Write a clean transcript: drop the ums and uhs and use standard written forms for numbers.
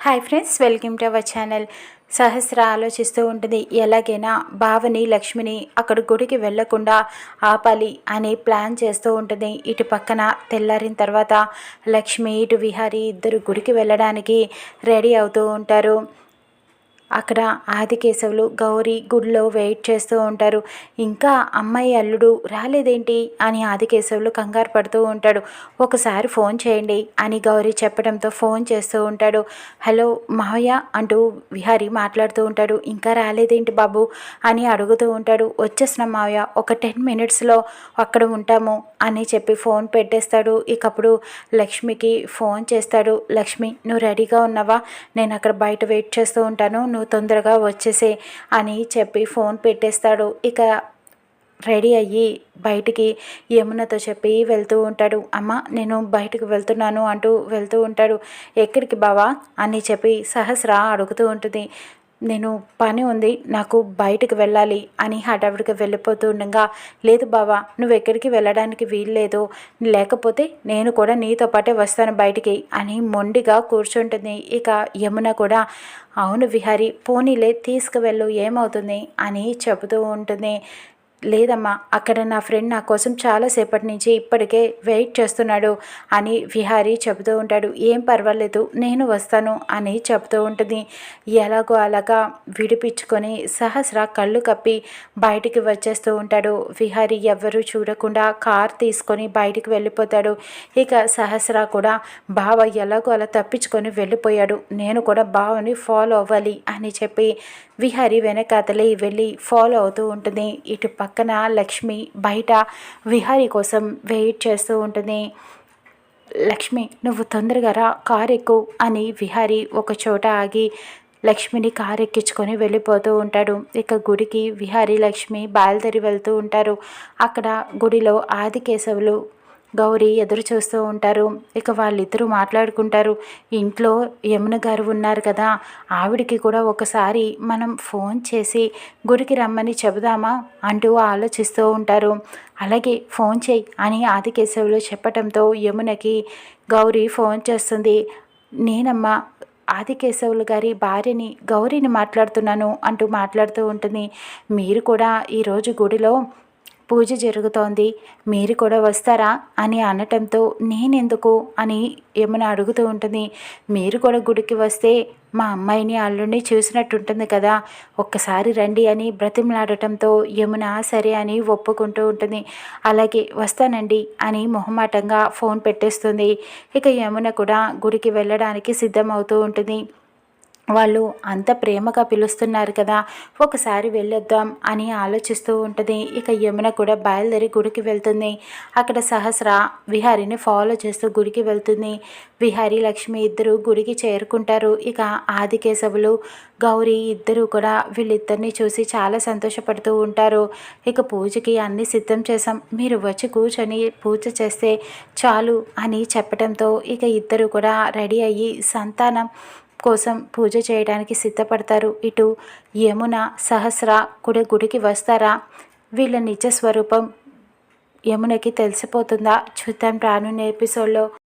Hi friends, welcome to our channel. Sahasra ఆలోచిస్తూ ఉంటుంది. ఎలాగైనా భావని లక్ష్మిని అక్కడ గుడికి వెళ్లకుండా ఆపాలి అని ప్లాన్ చేస్తూ ఉంటుంది. ఇటు పక్కన తెల్లారిన తర్వాత లక్ష్మి ఇటు విహారి ఇద్దరు గుడికి వెళ్ళడానికి రెడీ అవుతూ ఉంటారు. అక్కడ ఆదికేశవులు గౌరీ గుడిలో వెయిట్ చేస్తూ ఉంటారు. ఇంకా అమ్మాయి అల్లుడు రాలేదేంటి అని ఆదికేశవులు కంగారు పడుతూ ఉంటాడు. ఒకసారి ఫోన్ చేయండి అని గౌరీ చెప్పడంతో ఫోన్ చేస్తూ ఉంటాడు. హలో మావయ్య అంటూ విహారీ మాట్లాడుతూ ఉంటాడు. ఇంకా రాలేదేంటి బాబు అని అడుగుతూ ఉంటాడు. వచ్చేసిన మావయ్య, ఒక 10 మినిట్స్లో అక్కడ ఉంటాము అని చెప్పి ఫోన్ పెట్టేస్తాడు. ఇకప్పుడు లక్ష్మికి ఫోన్ చేస్తాడు. లక్ష్మి, నువ్వు రెడీగా ఉన్నావా? నేను అక్కడ బయట వెయిట్ చేస్తూ ఉంటాను, నువ్వు తొందరగా వచ్చేసే అని చెప్పి ఫోన్ పెట్టేస్తాడు. ఇక రెడీ అయ్యి బయటికి యమునతో చెప్పి వెళ్తూ ఉంటాడు. అమ్మ, నేను బయటకు వెళ్తున్నాను అంటూ వెళ్తూ ఉంటాడు. ఎక్కడికి బావా అని చెప్పి సహస్ర అడుగుతూ ఉంటుంది. నేను పని ఉంది, నాకు బయటకు వెళ్ళాలి అని హడావిడిగా వెళ్ళిపోతూ ఉండగా, లేదు బావా, నువ్వు ఎక్కడికి వెళ్ళడానికి వీల్లేదు, లేకపోతే నేను కూడా నీతో పాటే వస్తాను బయటికి అని మొండిగా కూర్చుంటుంది. ఇక యమున కూడా అవును విహారీ, పోనీలే తీసుకువెళ్ళు, ఏమవుతుంది అని చెబుతూ ఉంటుంది. లేదమ్మా, అక్కడ నా ఫ్రెండ్ నా కోసం చాలాసేపటి నుంచి ఇప్పటికే వెయిట్ చేస్తున్నాడు అని విహారీ చెబుతూ ఉంటాడు. ఏం పర్వాలేదు, నేను వస్తాను అని చెబుతూ ఉంటుంది. ఎలాగో అలాగా విడిపించుకొని సహస్ర కళ్ళు కప్పి బయటికి వచ్చేస్తూ ఉంటాడు. విహారీ ఎవ్వరూ చూడకుండా కార్ తీసుకొని బయటికి వెళ్ళిపోతాడు. ఇక సహస్ర కూడా బావ ఎలాగో అలా తప్పించుకొని వెళ్ళిపోయాడు, నేను కూడా బావని ఫాలో అవ్వాలి అని చెప్పి విహారీ వెనకాతలే వెళ్ళి ఫాలో అవుతూ ఉంటుంది. ఇటు పక్కన లక్ష్మి బయట విహారీ కోసం వెయిట్ చేస్తూ ఉంటుంది. లక్ష్మి, నువ్వు తొందరగా రా, కారు ఎక్కు అని విహారీ ఒక చోట ఆగి లక్ష్మిని కారు ఎక్కించుకొని వెళ్ళిపోతూ ఉంటాడు. ఇక గుడికి విహారీ లక్ష్మి బయలుదేరి వెళ్తూ ఉంటారు. అక్కడ గుడిలో ఆదికేశవులు గౌరీ ఎదురు చూస్తూ ఉంటారు. ఇక వాళ్ళిద్దరూ మాట్లాడుకుంటారు. ఇంట్లో యమున గారు ఉన్నారు కదా, ఆవిడికి కూడా ఒకసారి మనం ఫోన్ చేసి గుడికి రమ్మని చెబుదామా అంటూ ఆలోచిస్తూ ఉంటారు. అలాగే ఫోన్ చేయి అని ఆదికేశవులు చెప్పడంతో యమునకి గౌరీ ఫోన్ చేస్తుంది. నేనమ్మా ఆదికేశవులు గారి భార్యని గౌరీని మాట్లాడుతున్నాను అంటూ మాట్లాడుతూ ఉంటుంది. మీరు కూడా ఈరోజు గుడిలో పూజ జరుగుతోంది, మీరు కూడా వస్తారా అని అనటంతో నేనెందుకు అని యమున అడుగుతూ ఉంటుంది. మీరు కూడా గుడికి వస్తే మా అమ్మాయిని అల్లుడిని చూసినట్టుంటుంది కదా, ఒక్కసారి రండి అని బ్రతిమలాడటంతో యమున సరే అని ఒప్పుకుంటూ ఉంటుంది. అలాగే వస్తానండి అని మొహమాటంగా ఫోన్ పెట్టేస్తుంది. ఇక యమున కూడా గుడికి వెళ్ళడానికి సిద్ధమవుతూ ఉంటుంది. వాళ్ళు అంత ప్రేమగా పిలుస్తున్నారు కదా, ఒకసారి వెళ్ళొద్దాం అని ఆలోచిస్తూ ఉంటుంది. ఇక యమున కూడా బయలుదేరి గుడికి వెళ్తుంది. అక్కడ సహస్ర విహారీని ఫాలో చేస్తూ గుడికి వెళ్తుంది. విహారీ లక్ష్మి ఇద్దరు గుడికి చేరుకుంటారు. ఇక ఆదికేశవులు గౌరీ ఇద్దరు కూడా వీళ్ళిద్దరిని చూసి చాలా సంతోషపడుతూ ఉంటారు. ఇక పూజకి అన్నీ సిద్ధం చేసాం, మీరు వచ్చి కూర్చొని పూజ చేస్తే చాలు అని చెప్పడంతో ఇక ఇద్దరు కూడా రెడీ అయ్యి సంతానం కోసం పూజ చేయడానికి సిద్ధపడతారు. ఇటు యమున సహస్ర కూడా గుడికి వస్తారా? వీళ్ళ నిజ స్వరూపం యమునకి తెలిసిపోతుందా? చూద్దాం రానున్న ఎపిసోడ్లో.